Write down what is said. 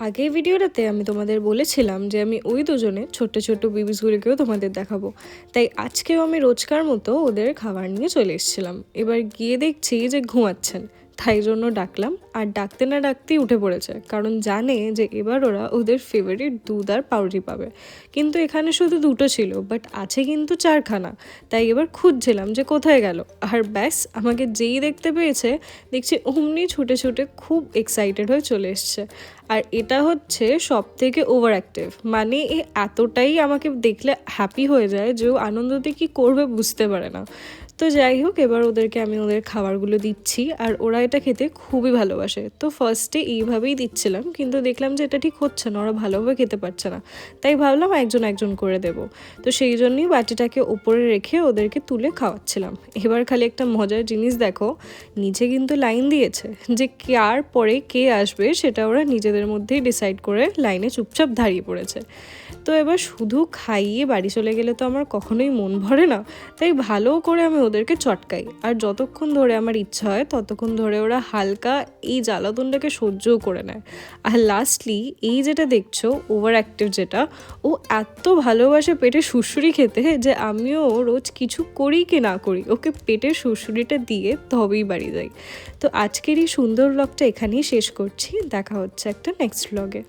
আগের ভিডিওটাতে আমি তোমাদের বলেছিলাম যে আমি ওই দুজনে ছোট্ট ছোট্ট বেবিসগুলোকেও তোমাদের দেখাবো। তাই আজকেও আমি রোজকার মতো ওদের খাবার নিয়ে চলে এসেছিলাম। এবার গিয়ে দেখছি যে ঘুমাচ্ছেন, তাই জন্য ডাকলাম। আর ডাকতে না ডাকতেই উঠে পড়েছে, কারণ জানে যে এবার ওরা ওদের ফেভারিট দুধ আর পাউরুটি পাবে। কিন্তু এখানে শুধু দুটো ছিল, বাট আছে কিন্তু চারখানা। তাই এবার খুঁজছিলাম যে কোথায় গেল। আর ব্যাস, আমাকে যেই দেখতে পেয়েছে দেখছি অমনি ছুটে ছুটে খুব এক্সাইটেড হয়ে চলে এসছে। আর এটা হচ্ছে সব থেকে ওভার অ্যাক্টিভ, মানে এ এতটাই আমাকে দেখলে হ্যাপি হয়ে যায় যে ও আনন্দতে কী করবে বুঝতে পারে না। তো যাই হোক, এবার ওদেরকে আমি ওদের খাবারগুলো দিচ্ছি, আর ওরা এটা খেতে খুবই ভালোবাসে। তো ফার্স্টে এইভাবেই দিচ্ছিলাম, কিন্তু দেখলাম যে এটা ঠিক হচ্ছে না, ওরা ভালোভাবে খেতে পারছে না। তাই ভাবলাম একজন একজন করে দেব। তো সেই জন্যই বাটিটাকে ওপরে রেখে ওদেরকে তুলে খাওয়াচ্ছিলাম। এবার খালি একটা মজার জিনিস দেখো, নিচে কিন্তু লাইন দিয়েছে যে কার পরে কে আসবে সেটা ওরা নিজেদের মধ্যেই ডিসাইড করে লাইনে চুপচাপ দাঁড়িয়ে পড়েছে। তো এবার শুধু খাইয়ে বাড়ি চলে গেলে তো আমার কখনোই মন ভরে না, তাই ভালো করে আমি ওদেরকে চটকাই। আর যতক্ষণ ধরে আমার ইচ্ছা হয় ততক্ষণ ধরে ওরা হালকা এই জ্বালাতনটাকে সহ্যও করে নেয়। আর লাস্টলি এই যেটা দেখছো ওভার অ্যাক্টিভ, যেটা ও এত ভালোবাসে পেটে সুড়সুড়ি খেতে যে আমিও রোজ কিছু করি কি না করি ওকে পেটে সুড়সুড়িটা দিয়ে তবেই বাড়ি যাই। তো আজকের এই সুন্দর ব্লগটা এখানেই শেষ করছি। দেখা হচ্ছে একটা নেক্সট ব্লগে।